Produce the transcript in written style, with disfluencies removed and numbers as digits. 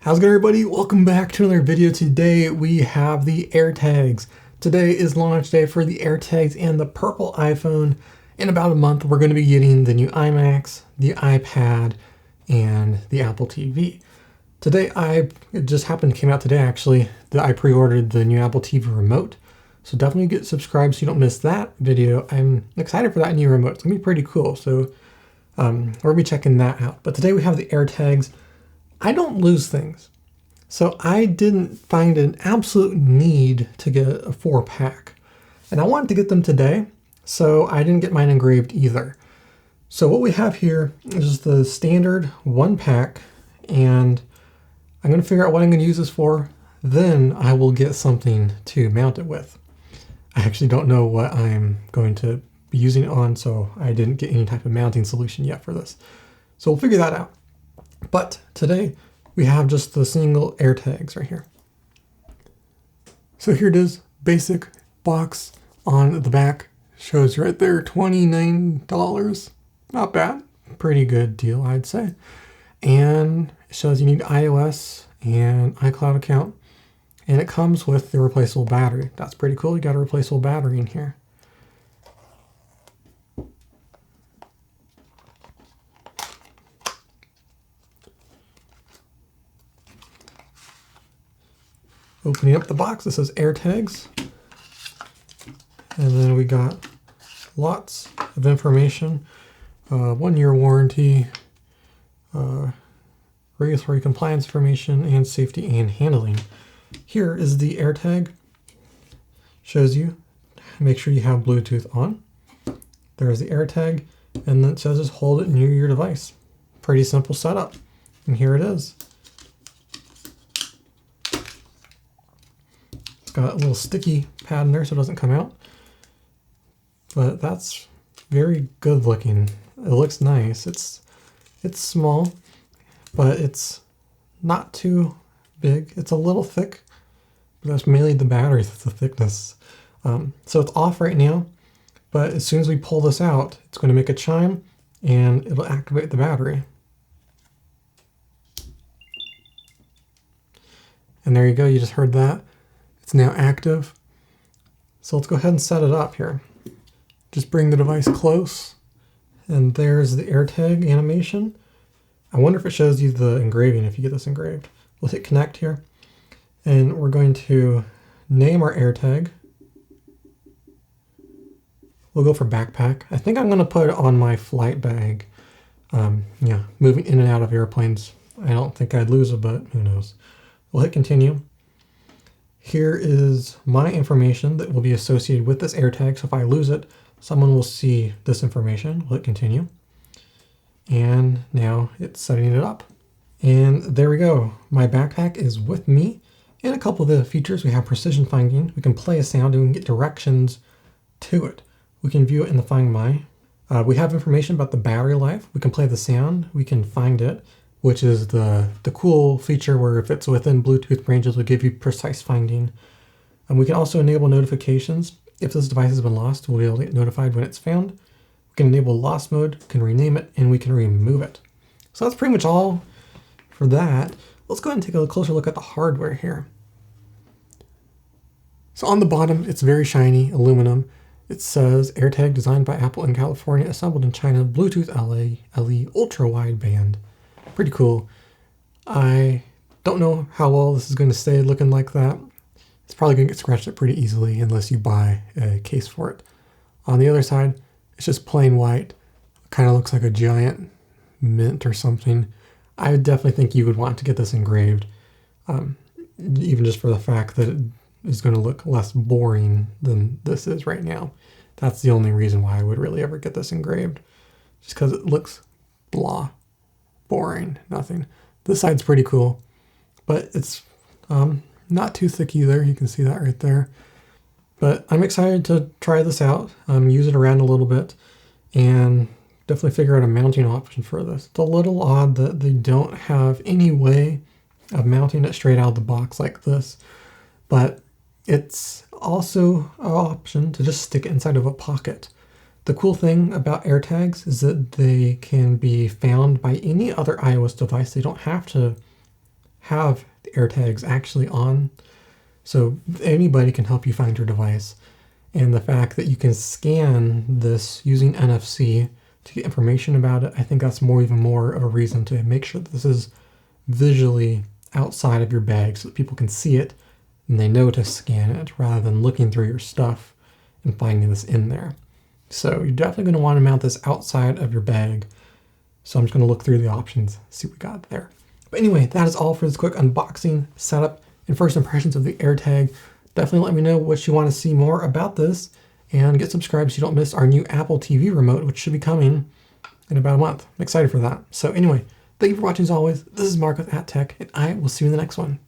How's it going, everybody? Welcome back to another video. Today we have the AirTags. Today is launch day for the AirTags and the purple iPhone. In about a month, we're going to be getting the new iMacs, the iPad, and the Apple TV. Today, it just happened to came out today actually, that I pre-ordered the new Apple TV remote. So definitely get subscribed so you don't miss that video. I'm excited for that new remote. It's going to be pretty cool. So we're going to be checking that out. But today we have the AirTags. I don't lose things. So I didn't find an absolute need to get a 4-pack. And I wanted to get them today, so I didn't get mine engraved either. So what we have here is the standard 1-pack, and I'm going to figure out what I'm going to use this for. Then I will get something to mount it with. I actually don't know what I'm going to be using it on, so I didn't get any type of mounting solution yet for this. So we'll figure that out. But today we have just the single AirTags right here. So here it is, basic box on the back. Shows right there, $29. Not bad, pretty good deal, I'd say. And it shows you need iOS and iCloud account. And it comes with the replaceable battery. That's pretty cool, you got a replaceable battery in here. Opening up the box, it says AirTags. And then we got lots of information. 1-year warranty, regulatory compliance information, and safety and handling. Here is the AirTag. Shows you, make sure you have Bluetooth on. There's the AirTag, and then it says just hold it near your device. Pretty simple setup. And here it is. Got a little sticky pad in there so it doesn't come out. But that's very good looking. It looks nice. It's small, but it's not too big. It's a little thick, but that's mainly the battery, that's the thickness. So it's off right now, but as soon as we pull this out, it's going to make a chime and it'll activate the battery. And there you go, you just heard that. It's now active. So let's go ahead and set it up here. Just bring the device close, and there's the AirTag animation. I wonder if it shows you the engraving if you get this engraved. We'll hit connect here, and we're going to name our AirTag. We'll go for backpack. I think I'm going to put it on my flight bag. Yeah, moving in and out of airplanes. I don't think I'd lose it, but who knows. We'll hit continue. Here is my information that will be associated with this AirTag. So if I lose it, someone will see this information. We'll hit continue. And now it's setting it up. And there we go. My backpack is with me. And a couple of the features, we have precision finding. We can play a sound and we can get directions to it. We can view it in the Find My. We have information about the battery life. We can play the sound. We can find it, which is the cool feature where if it's within Bluetooth ranges, will give you precise finding. And we can also enable notifications. If this device has been lost, we'll be able to get notified when it's found. We can enable lost mode, can rename it, and we can remove it. So that's pretty much all for that. Let's go ahead and take a closer look at the hardware here. So on the bottom, it's very shiny, aluminum. It says AirTag designed by Apple in California, assembled in China, Bluetooth LE ultra wideband. Pretty cool. I don't know how well this is going to stay looking like that. It's probably going to get scratched up pretty easily unless you buy a case for it. On the other side, it's just plain white. It kind of looks like a giant mint or something. I would definitely think you would want to get this engraved, even just for the fact that it is going to look less boring than this is right now. That's the only reason why I would really ever get this engraved, just because it looks blah. Boring, nothing. This side's pretty cool, but it's not too thick either. You can see that right there. But I'm excited to try this out, use it around a little bit, and definitely figure out a mounting option for this. It's a little odd that they don't have any way of mounting it straight out of the box like this, but it's also an option to just stick it inside of a pocket. The cool thing about AirTags is that they can be found by any other iOS device. They don't have to have the AirTags actually on. So anybody can help you find your device. And the fact that you can scan this using NFC to get information about it, I think that's even more of a reason to make sure that this is visually outside of your bag so that people can see it and they know to scan it rather than looking through your stuff and finding this in there. So you're definitely going to want to mount this outside of your bag. So I'm just going to look through the options, see what we got there. But anyway, that is all for this quick unboxing, setup, and first impressions of the AirTag. Definitely let me know what you want to see more about this, and get subscribed so you don't miss our new Apple TV remote, which should be coming in about a month. I'm excited for that. So anyway, thank you for watching as always. This is Mark with @Tech, and I will see you in the next one.